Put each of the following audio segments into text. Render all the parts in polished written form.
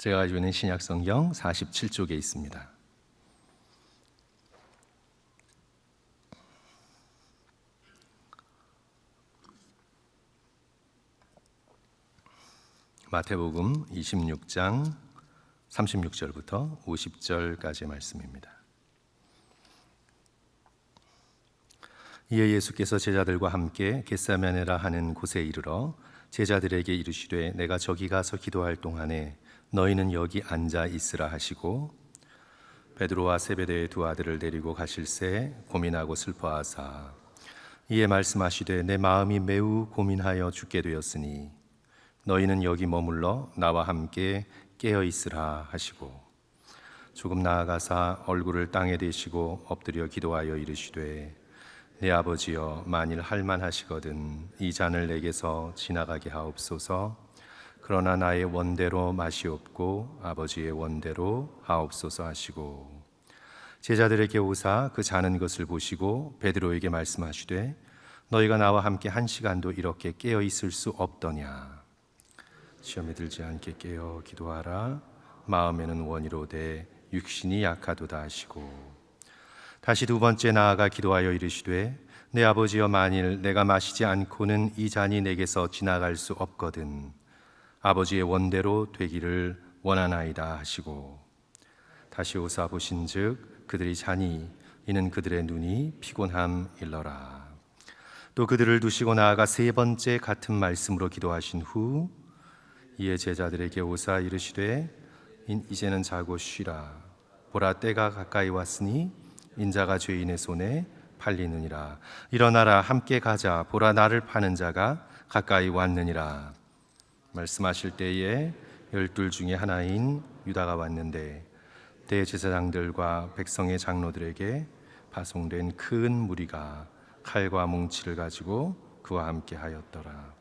제가 가지고 있는 신약성경 47쪽에 있습니다. 마태복음 26장 36절부터 50절까지의 말씀입니다. 이에 예수께서 제자들과 함께 겟세마네라 하는 곳에 이르러 제자들에게 이르시되 내가 저기 가서 기도할 동안에 너희는 여기 앉아 있으라 하시고 베드로와 세베대의 두 아들을 데리고 가실새 고민하고 슬퍼하사 이에 말씀하시되 내 마음이 매우 고민하여 죽게 되었으니 너희는 여기 머물러 나와 함께 깨어 있으라 하시고 조금 나아가사 얼굴을 땅에 대시고 엎드려 기도하여 이르시되 내 아버지여 만일 할만하시거든 이 잔을 내게서 지나가게 하옵소서. 그러나 나의 원대로 마시옵고 아버지의 원대로 하옵소서 하시고 제자들에게 오사 그 자는 것을 보시고 베드로에게 말씀하시되 너희가 나와 함께 한 시간도 이렇게 깨어 있을 수 없더냐. 시험에 들지 않게 깨어 기도하라. 마음에는 원이로되 육신이 약하도다 하시고 다시 두 번째 나아가 기도하여 이르시되 내 아버지여 만일 내가 마시지 않고는 이 잔이 내게서 지나갈 수 없거든 아버지의 원대로 되기를 원하나이다 하시고 다시 오사 보신즉 그들이 자니 이는 그들의 눈이 피곤함 일러라. 또 그들을 두시고 나아가 세 번째 같은 말씀으로 기도하신 후 이에 제자들에게 오사 이르시되 이제는 자고 쉬라. 보라 때가 가까이 왔으니 인자가 죄인의 손에 팔리느니라. 일어나라 함께 가자. 보라 나를 파는 자가 가까이 왔느니라. 말씀하실 때에 12 중에 하나인 유다가 왔는데 대제사장들과 백성의 장로들에게 파송된 큰 무리가 칼과 뭉치를 가지고 그와 함께 하였더라.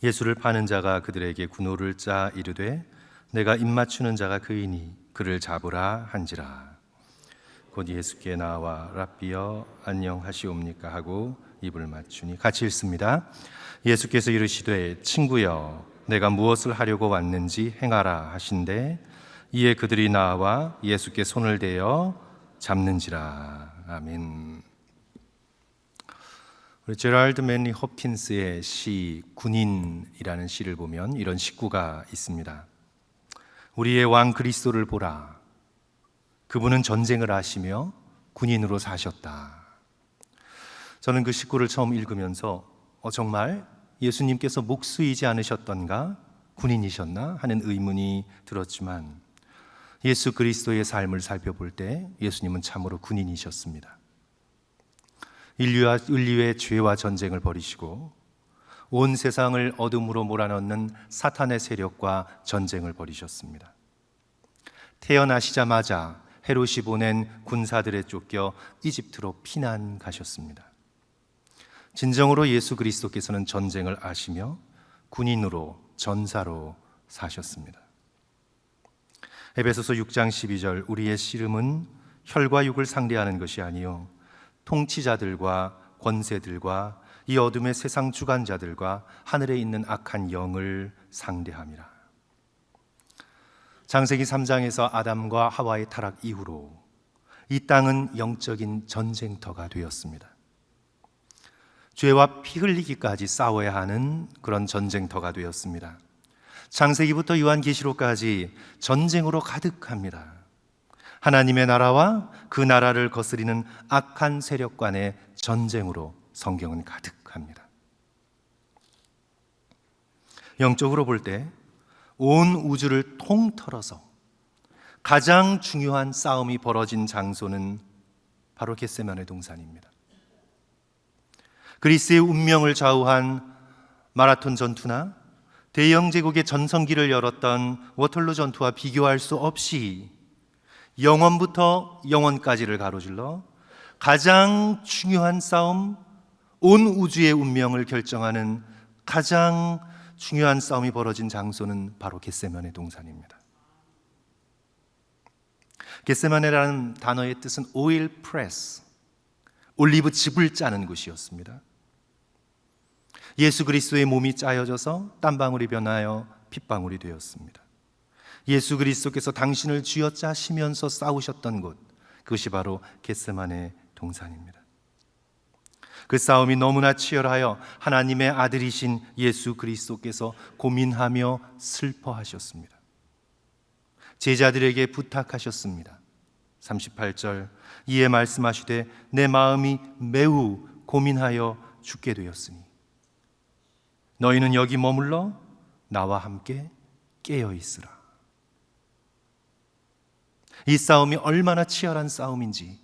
예수를 파는 자가 그들에게 군호를 짜 이르되 내가 입맞추는 자가 그이니 그를 잡으라 한지라. 곧 예수께 나와 랍비여 안녕하시옵니까 하고 입을 맞추니 같이 읽습니다. 예수께서 이르시되 친구여 내가 무엇을 하려고 왔는지 행하라 하신대 이에 그들이 나와 예수께 손을 대어 잡는지라. 아멘. 제럴드 맨리 홉킨스의 시 군인이라는 시를 보면 이런 식구가 있습니다. 우리의 왕 그리스도를 보라. 그분은 전쟁을 하시며 군인으로 사셨다. 저는 그 식구를 처음 읽으면서 정말 예수님께서 목수이지 않으셨던가 군인이셨나 하는 의문이 들었지만 예수 그리스도의 삶을 살펴볼 때 예수님은 참으로 군인이셨습니다. 인류의 죄와 전쟁을 벌이시고 온 세상을 어둠으로 몰아넣는 사탄의 세력과 전쟁을 벌이셨습니다. 태어나시자마자 헤롯이 보낸 군사들에 쫓겨 이집트로 피난 가셨습니다. 진정으로 예수 그리스도께서는 전쟁을 아시며 군인으로 전사로 사셨습니다. 에베소서 6장 12절 우리의 씨름은 혈과 육을 상대하는 것이 아니요 통치자들과 권세들과 이 어둠의 세상 주관자들과 하늘에 있는 악한 영을 상대함이라. 창세기 3장에서 아담과 하와의 타락 이후로 이 땅은 영적인 전쟁터가 되었습니다. 죄와 피 흘리기까지 싸워야 하는 그런 전쟁터가 되었습니다. 창세기부터 요한계시록까지 전쟁으로 가득합니다. 하나님의 나라와 그 나라를 거스리는 악한 세력 간의 전쟁으로 성경은 가득합니다. 영적으로 볼 때 온 우주를 통틀어서 가장 중요한 싸움이 벌어진 장소는 바로 겟세마네 동산입니다. 그리스의 운명을 좌우한 마라톤 전투나 대영 제국의 전성기를 열었던 워털루 전투와 비교할 수 없이 영원부터 영원까지를 가로질러 가장 중요한 싸움, 온 우주의 운명을 결정하는 가장 중요한 싸움이 벌어진 장소는 바로 겟세마네 동산입니다. 겟세마네라는 단어의 뜻은 오일 프레스, 올리브 즙을 짜는 곳이었습니다. 예수 그리스도의 몸이 짜여져서 땀방울이 변하여 핏방울이 되었습니다. 예수 그리스도께서 당신을 쥐어짜시면서 싸우셨던 곳, 그것이 바로 겟세마네 동산입니다. 그 싸움이 너무나 치열하여 하나님의 아들이신 예수 그리스도께서 고민하며 슬퍼하셨습니다. 제자들에게 부탁하셨습니다. 38절, 이에 말씀하시되 내 마음이 매우 고민하여 죽게 되었으니 너희는 여기 머물러 나와 함께 깨어 있으라. 이 싸움이 얼마나 치열한 싸움인지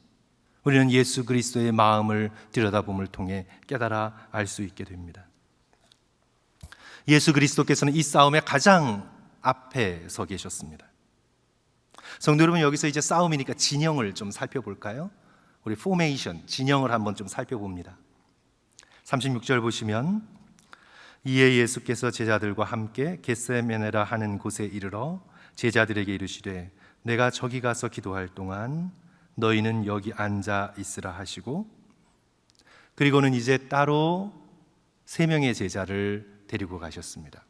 우리는 예수 그리스도의 마음을 들여다봄을 통해 깨달아 알 수 있게 됩니다. 예수 그리스도께서는 이 싸움의 가장 앞에 서 계셨습니다. 성도 여러분, 여기서 이제 싸움이니까 진영을 좀 살펴볼까요? 우리 포메이션, 진영을 한번 좀 살펴봅니다. 36절 보시면 이에 예수께서 제자들과 함께 겟세마네라 하는 곳에 이르러 제자들에게 이르시되 내가 저기 가서 기도할 동안 너희는 여기 앉아 있으라 하시고, 그리고는 이제 따로 3명의 제자를 데리고 가셨습니다.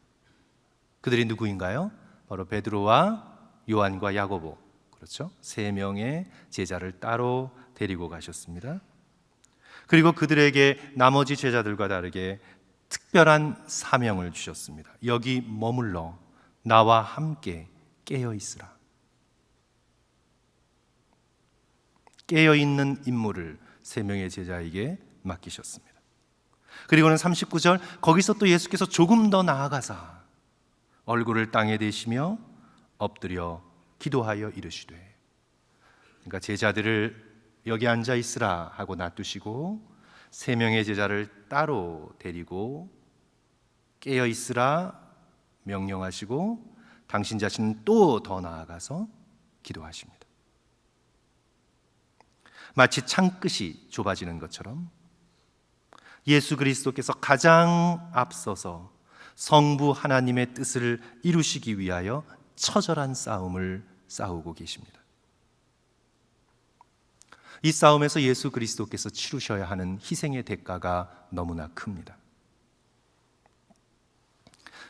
그들이 누구인가요? 바로 베드로와 요한과 야고보, 그렇죠? 3명의 제자를 따로 데리고 가셨습니다. 그리고 그들에게 나머지 제자들과 다르게 특별한 사명을 주셨습니다. 여기 머물러 나와 함께 깨어 있으라. 깨어있는 임무를 3명의 제자에게 맡기셨습니다. 그리고는 39절, 거기서 또 예수께서 조금 더 나아가사 얼굴을 땅에 대시며 엎드려 기도하여 이르시되, 그러니까 제자들을 여기 앉아 있으라 하고 놔두시고 3명의 제자를 따로 데리고 깨어 있으라 명령하시고 당신 자신은 또 더 나아가서 기도하십니다. 마치 창끝이 좁아지는 것처럼 예수 그리스도께서 가장 앞서서 성부 하나님의 뜻을 이루시기 위하여 처절한 싸움을 싸우고 계십니다. 이 싸움에서 예수 그리스도께서 치르셔야 하는 희생의 대가가 너무나 큽니다.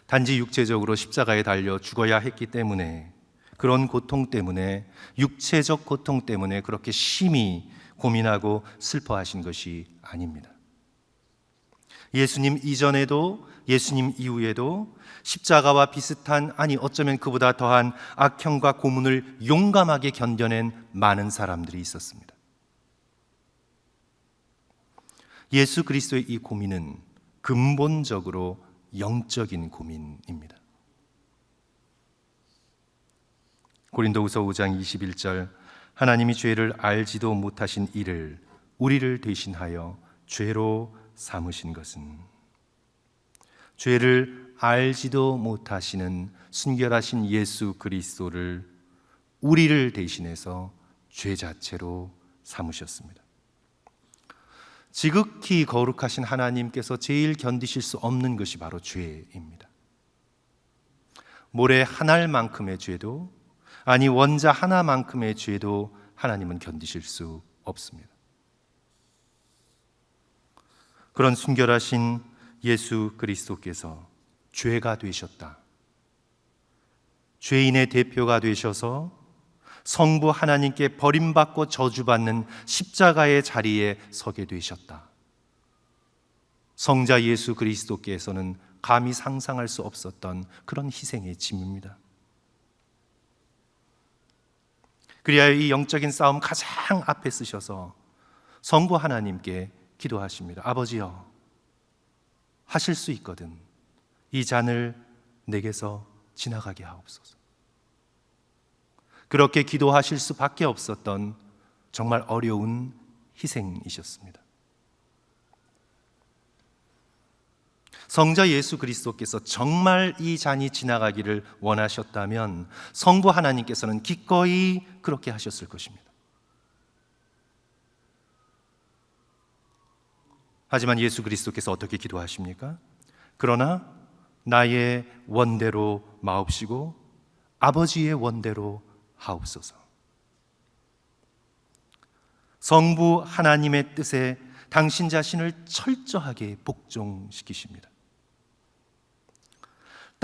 단지 육체적으로 십자가에 달려 죽어야 했기 때문에, 그런 고통 때문에, 육체적 고통 때문에 그렇게 심히 고민하고 슬퍼하신 것이 아닙니다. 예수님 이전에도 예수님 이후에도 십자가와 비슷한, 아니 어쩌면 그보다 더한 악형과 고문을 용감하게 견뎌낸 많은 사람들이 있었습니다. 예수 그리스도의 이 고민은 근본적으로 영적인 고민입니다. 고린도후서 5장 21절, 하나님이 죄를 알지도 못하신 이를 우리를 대신하여 죄로 삼으신 것은, 죄를 알지도 못하시는 순결하신 예수 그리스도를 우리를 대신해서 죄 자체로 삼으셨습니다. 지극히 거룩하신 하나님께서 제일 견디실 수 없는 것이 바로 죄입니다. 모래 한 알만큼의 죄도, 아니 원자 하나만큼의 죄도 하나님은 견디실 수 없습니다. 그런 순결하신 예수 그리스도께서 죄가 되셨다, 죄인의 대표가 되셔서 성부 하나님께 버림받고 저주받는 십자가의 자리에 서게 되셨다. 성자 예수 그리스도께서는 감히 상상할 수 없었던 그런 희생의 짐입니다. 그리하여 이 영적인 싸움 가장 앞에 쓰셔서 성부 하나님께 기도하십니다. 아버지여, 하실 수 있거든 이 잔을 내게서 지나가게 하옵소서. 그렇게 기도하실 수밖에 없었던 정말 어려운 희생이셨습니다. 성자 예수 그리스도께서 정말 이 잔이 지나가기를 원하셨다면 성부 하나님께서는 기꺼이 그렇게 하셨을 것입니다. 하지만 예수 그리스도께서 어떻게 기도하십니까? 그러나 나의 원대로 마옵시고 아버지의 원대로 하옵소서. 성부 하나님의 뜻에 당신 자신을 철저하게 복종시키십니다.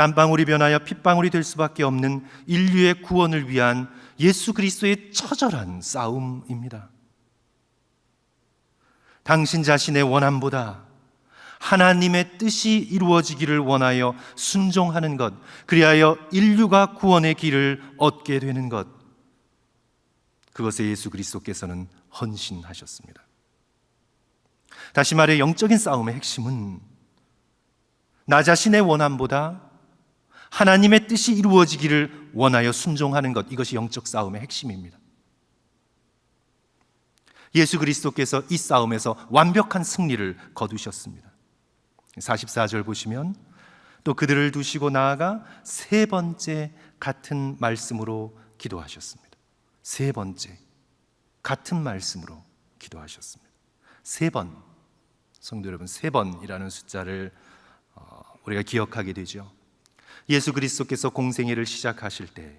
땀방울이 변하여 핏방울이 될 수밖에 없는 인류의 구원을 위한 예수 그리스도의 처절한 싸움입니다. 당신 자신의 원함보다 하나님의 뜻이 이루어지기를 원하여 순종하는 것, 그리하여 인류가 구원의 길을 얻게 되는 것, 그것에 예수 그리스도께서는 헌신하셨습니다. 다시 말해 영적인 싸움의 핵심은 나 자신의 원함보다 하나님의 뜻이 이루어지기를 원하여 순종하는 것, 이것이 영적 싸움의 핵심입니다. 예수 그리스도께서 이 싸움에서 완벽한 승리를 거두셨습니다. 44절 보시면 또 그들을 두시고 나아가 세 번째 같은 말씀으로 기도하셨습니다. 세 번째 같은 말씀으로 기도하셨습니다. 세 번, 성도 여러분, 세 번이라는 숫자를 우리가 기억하게 되죠. 예수 그리스도께서 공생애를 시작하실 때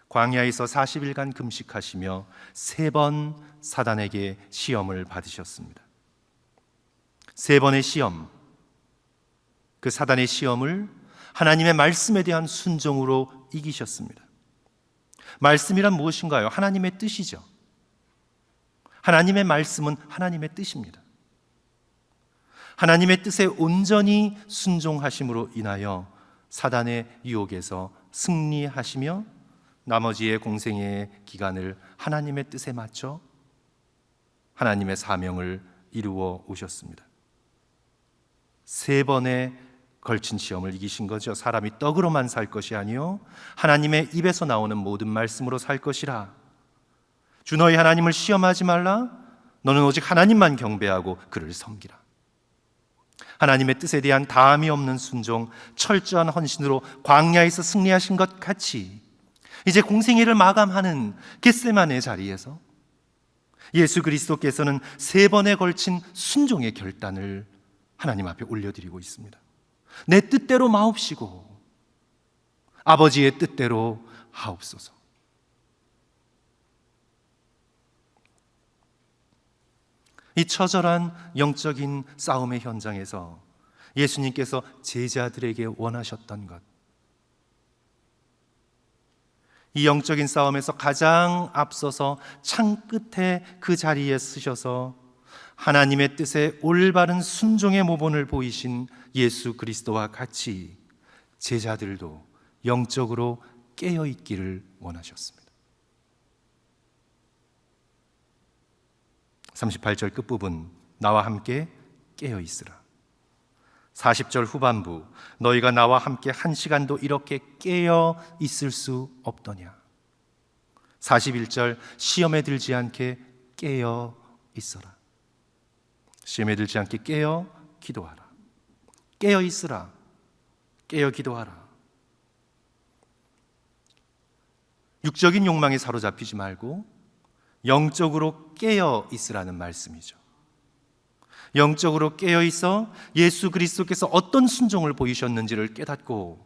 광야에서 40일간 금식하시며 세 번 사단에게 시험을 받으셨습니다. 세 번의 시험, 그 사단의 시험을 하나님의 말씀에 대한 순종으로 이기셨습니다. 말씀이란 무엇인가요? 하나님의 뜻이죠. 하나님의 말씀은 하나님의 뜻입니다. 하나님의 뜻에 온전히 순종하심으로 인하여 사단의 유혹에서 승리하시며 나머지의 공생애의 기간을 하나님의 뜻에 맞춰 하나님의 사명을 이루어 오셨습니다. 세 번의 걸친 시험을 이기신 거죠. 사람이 떡으로만 살 것이 아니요 하나님의 입에서 나오는 모든 말씀으로 살 것이라. 주 너희 하나님을 시험하지 말라. 너는 오직 하나님만 경배하고 그를 섬기라. 하나님의 뜻에 대한 다함이 없는 순종, 철저한 헌신으로 광야에서 승리하신 것 같이 이제 공생애를 마감하는 겟세마네 자리에서 예수 그리스도께서는 세 번에 걸친 순종의 결단을 하나님 앞에 올려드리고 있습니다. 내 뜻대로 마옵시고 아버지의 뜻대로 하옵소서. 이 처절한 영적인 싸움의 현장에서 예수님께서 제자들에게 원하셨던 것, 이 영적인 싸움에서 가장 앞서서 창 끝에 그 자리에 서셔서 하나님의 뜻에 올바른 순종의 모본을 보이신 예수 그리스도와 같이 제자들도 영적으로 깨어 있기를 원하셨습니다. 38절 끝부분, 나와 함께 깨어 있으라. 40절 후반부, 너희가 나와 함께 한 시간도 이렇게 깨어 있을 수 없더냐. 41절, 시험에 들지 않게 깨어 있어라. 시험에 들지 않게 깨어 기도하라. 깨어 있으라. 깨어 기도하라. 육적인 욕망에 사로잡히지 말고 영적으로 깨어 있으라는 말씀이죠. 영적으로 깨어 있어 예수 그리스도께서 어떤 순종을 보이셨는지를 깨닫고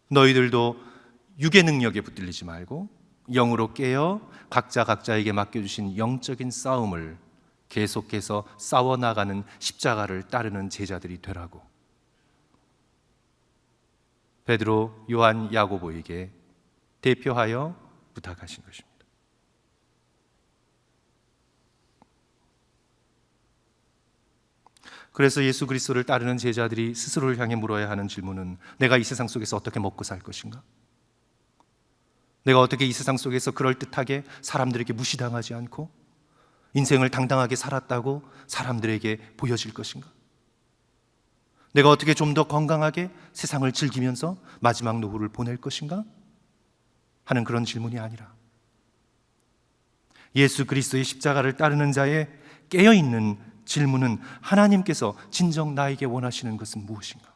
너희들도 육의 능력에 붙들리지 말고 영으로 깨어 각자에게 맡겨주신 영적인 싸움을 계속해서 싸워나가는 십자가를 따르는 제자들이 되라고 베드로, 요한, 야고보에게 대표하여 부탁하신 것입니다. 그래서 예수 그리스도를 따르는 제자들이 스스로를 향해 물어야 하는 질문은 내가 이 세상 속에서 어떻게 먹고 살 것인가? 내가 어떻게 이 세상 속에서 그럴듯하게 사람들에게 무시당하지 않고 인생을 당당하게 살았다고 사람들에게 보여질 것인가? 내가 어떻게 좀 더 건강하게 세상을 즐기면서 마지막 노후를 보낼 것인가? 하는 그런 질문이 아니라 예수 그리스도의 십자가를 따르는 자의 깨어있는 질문은 하나님께서 진정 나에게 원하시는 것은 무엇인가?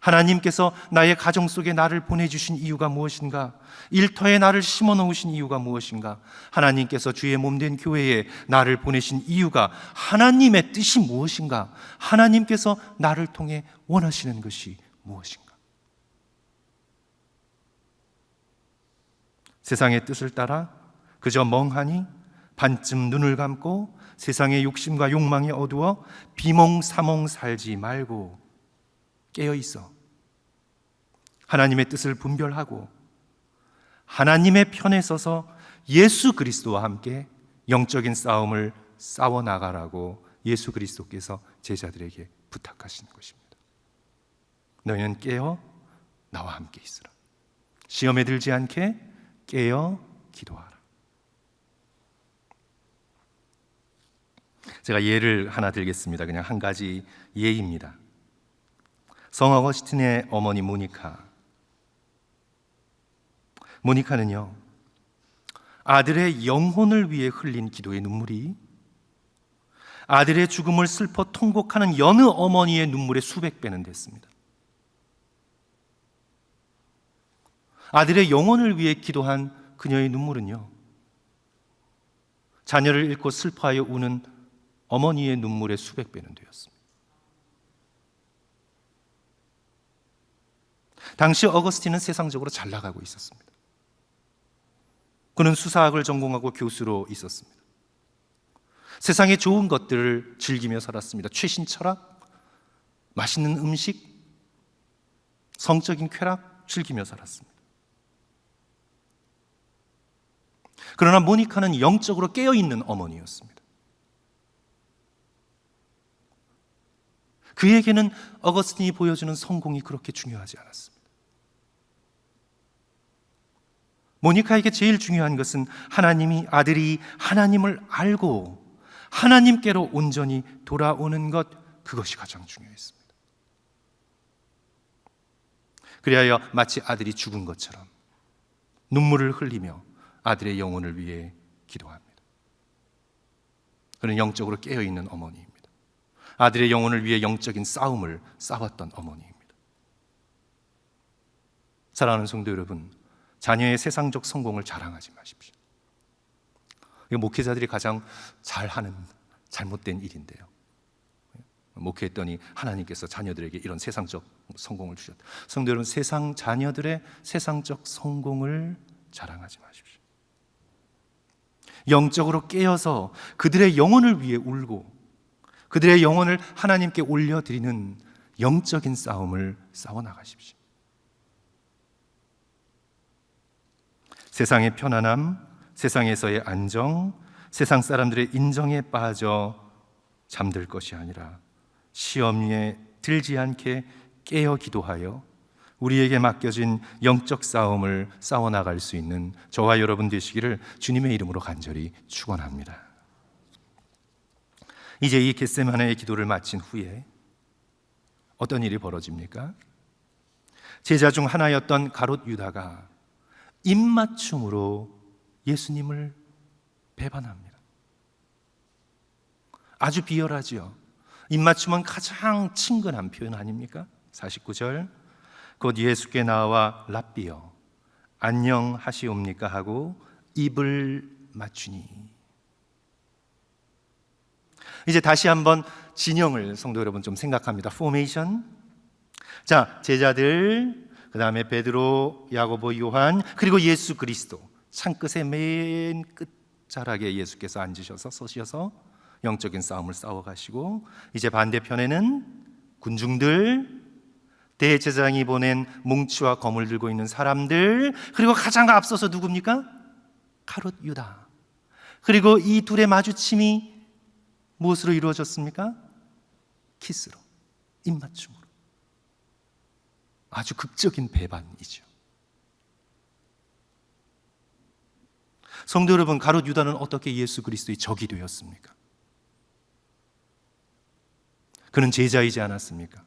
하나님께서 나의 가정 속에 나를 보내주신 이유가 무엇인가? 일터에 나를 심어 놓으신 이유가 무엇인가? 하나님께서 주의 몸된 교회에 나를 보내신 이유가 하나님의 뜻이 무엇인가? 하나님께서 나를 통해 원하시는 것이 무엇인가? 세상의 뜻을 따라 그저 멍하니 반쯤 눈을 감고 세상의 욕심과 욕망에 어두워 비몽사몽 살지 말고 깨어 있어. 하나님의 뜻을 분별하고 하나님의 편에 서서 예수 그리스도와 함께 영적인 싸움을 싸워 나가라고 예수 그리스도께서 제자들에게 부탁하시는 것입니다. 너희는 깨어 나와 함께 있으라. 시험에 들지 않게 깨어 기도하라. 제가 예를 하나 들겠습니다. 그냥 한 가지 예입니다. 성 어거스틴의 어머니 모니카는요, 아들의 영혼을 위해 흘린 기도의 눈물이 아들의 죽음을 슬퍼 통곡하는 여느 어머니의 눈물의 수백 배는 됐습니다. 아들의 영혼을 위해 기도한 그녀의 눈물은요, 자녀를 잃고 슬퍼하여 우는 어머니의 눈물의 수백 배는 되었습니다. 당시 어거스틴은 세상적으로 잘 나가고 있었습니다. 그는 수사학을 전공하고 교수로 있었습니다. 세상의 좋은 것들을 즐기며 살았습니다. 최신 철학, 맛있는 음식, 성적인 쾌락 즐기며 살았습니다. 그러나 모니카는 영적으로 깨어있는 어머니였습니다. 그에게는 어거스틴이 보여주는 성공이 그렇게 중요하지 않았습니다. 모니카에게 제일 중요한 것은 아들이 하나님을 알고 하나님께로 온전히 돌아오는 것, 그것이 가장 중요했습니다. 그리하여 마치 아들이 죽은 것처럼 눈물을 흘리며 아들의 영혼을 위해 기도합니다. 그는 영적으로 깨어있는 어머니입니다. 아들의 영혼을 위해 영적인 싸움을 싸웠던 어머니입니다. 사랑하는 성도 여러분, 자녀의 세상적 성공을 자랑하지 마십시오. 이게 목회자들이 가장 잘하는 잘못된 일인데요. 목회했더니 하나님께서 자녀들에게 이런 세상적 성공을 주셨다. 성도 여러분, 자녀들의 세상적 성공을 자랑하지 마십시오. 영적으로 깨어서 그들의 영혼을 위해 울고 그들의 영혼을 하나님께 올려드리는 영적인 싸움을 싸워나가십시오. 세상의 편안함, 세상에서의 안정, 세상 사람들의 인정에 빠져 잠들 것이 아니라 시험에 들지 않게 깨어 기도하여 우리에게 맡겨진 영적 싸움을 싸워나갈 수 있는 저와 여러분 되시기를 주님의 이름으로 간절히 축원합니다. 이제 이 겟세마네의 기도를 마친 후에 어떤 일이 벌어집니까? 제자 중 하나였던 가롯 유다가 입맞춤으로 예수님을 배반합니다. 아주 비열하지요. 입맞춤은 가장 친근한 표현 아닙니까? 49절, 곧 예수께 나와 랍비여 안녕하시옵니까 하고 입을 맞추니. 이제 다시 한번 진영을 성도 여러분 좀 생각합니다. 포메이션. 자, 제자들, 그 다음에 베드로, 야고보, 요한, 그리고 예수 그리스도. 창끝의 맨 끝자락에 예수께서 앉으셔서 서셔서 영적인 싸움을 싸워가시고, 이제 반대편에는 군중들, 대제사장이 보낸 뭉치와 검을 들고 있는 사람들, 그리고 가장 앞서서 누굽니까? 가롯 유다. 그리고 이 둘의 마주침이 무엇으로 이루어졌습니까? 키스로, 입맞춤으로. 아주 극적인 배반이죠. 성도 여러분, 가롯 유다는 어떻게 예수 그리스도의 적이 되었습니까? 그는 제자이지 않았습니까?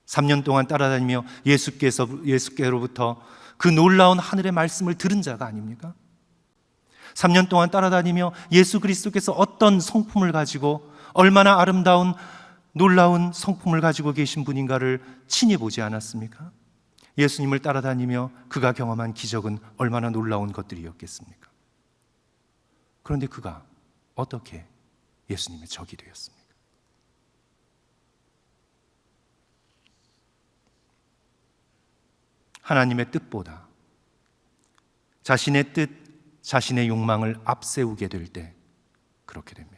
3년 동안 따라다니며 예수께로부터 그 놀라운 하늘의 말씀을 들은 자가 아닙니까? 3년 동안 따라다니며 예수 그리스도께서 어떤 성품을 가지고 얼마나 아름다운 놀라운 성품을 가지고 계신 분인가를 친히 보지 않았습니까? 예수님을 따라다니며 그가 경험한 기적은 얼마나 놀라운 것들이었겠습니까? 그런데 그가 어떻게 예수님의 적이 되었습니까? 하나님의 뜻보다 자신의 뜻, 자신의 욕망을 앞세우게 될 때 그렇게 됩니다.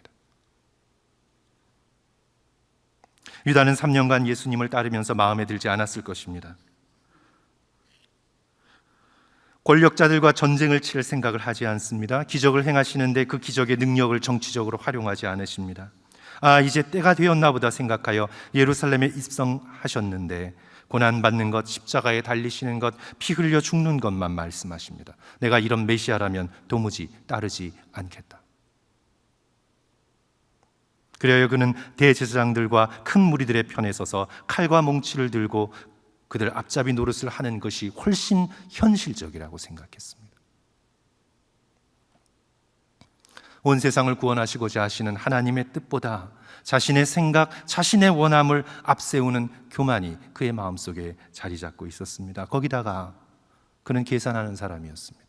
유다는 3년간 예수님을 따르면서 마음에 들지 않았을 것입니다. 권력자들과 전쟁을 칠 생각을 하지 않습니다. 기적을 행하시는데 그 기적의 능력을 정치적으로 활용하지 않으십니다. 이제 때가 되었나 보다 생각하여 예루살렘에 입성하셨는데 고난받는 것, 십자가에 달리시는 것, 피 흘려 죽는 것만 말씀하십니다. 내가 이런 메시아라면 도무지 따르지 않겠다. 그래야 그는 대제사장들과 큰 무리들의 편에 서서 칼과 몽치를 들고 그들 앞잡이 노릇을 하는 것이 훨씬 현실적이라고 생각했습니다. 온 세상을 구원하시고자 하시는 하나님의 뜻보다 자신의 생각, 자신의 원함을 앞세우는 교만이 그의 마음속에 자리 잡고 있었습니다. 거기다가 그는 계산하는 사람이었습니다.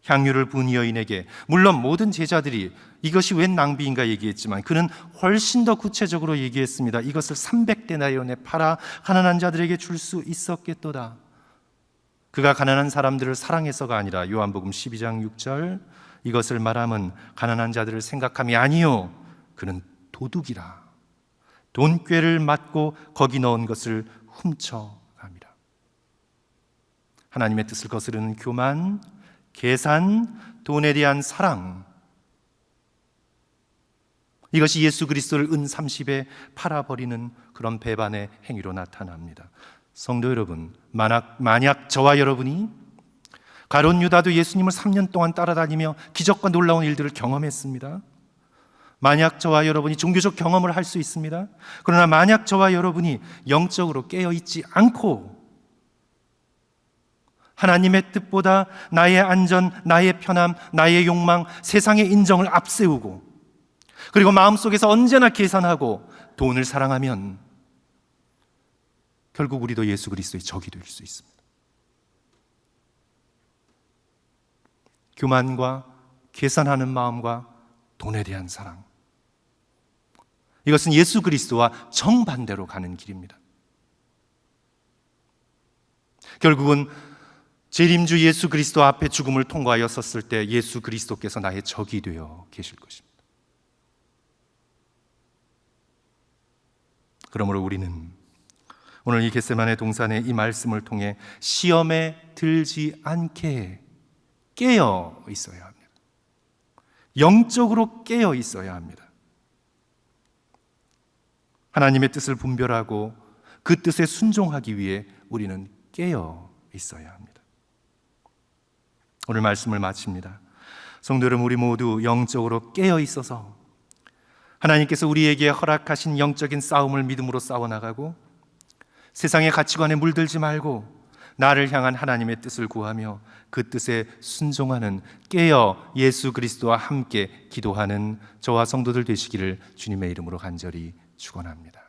향유를 부은 여인에게 물론 모든 제자들이 이것이 웬 낭비인가 얘기했지만 그는 훨씬 더 구체적으로 얘기했습니다. 이것을 300데나리온에 팔아 가난한 자들에게 줄 수 있었겠도다. 그가 가난한 사람들을 사랑해서가 아니라 요한복음 12장 6절 이것을 말함은 가난한 자들을 생각함이 아니요 그는 도둑이라 돈꾀를 맞고 거기 넣은 것을 훔쳐갑니다. 하나님의 뜻을 거스르는 교만, 계산, 돈에 대한 사랑, 이것이 예수 그리스도를 은 30에 팔아버리는 그런 배반의 행위로 나타납니다. 성도 여러분, 만약 저와 여러분이 가룟 유다도 예수님을 3년 동안 따라다니며 기적과 놀라운 일들을 경험했습니다. 만약 저와 여러분이 종교적 경험을 할 수 있습니다. 그러나 만약 저와 여러분이 영적으로 깨어있지 않고 하나님의 뜻보다 나의 안전, 나의 편함, 나의 욕망, 세상의 인정을 앞세우고 그리고 마음속에서 언제나 계산하고 돈을 사랑하면 결국 우리도 예수 그리스도의 적이 될 수 있습니다. 교만과 계산하는 마음과 돈에 대한 사랑, 이것은 예수 그리스도와 정반대로 가는 길입니다. 결국은 재림주 예수 그리스도 앞에 죽음을 통과하여 섰을 때 예수 그리스도께서 나의 적이 되어 계실 것입니다. 그러므로 우리는 오늘 이 겟세마네 동산의 이 말씀을 통해 시험에 들지 않게 깨어 있어야 합니다. 영적으로 깨어 있어야 합니다. 하나님의 뜻을 분별하고 그 뜻에 순종하기 위해 우리는 깨어 있어야 합니다. 오늘 말씀을 마칩니다. 성도 여러분, 우리 모두 영적으로 깨어 있어서 하나님께서 우리에게 허락하신 영적인 싸움을 믿음으로 싸워나가고 세상의 가치관에 물들지 말고 나를 향한 하나님의 뜻을 구하며 그 뜻에 순종하는 깨어 예수 그리스도와 함께 기도하는 저와 성도들 되시기를 주님의 이름으로 간절히 축원합니다.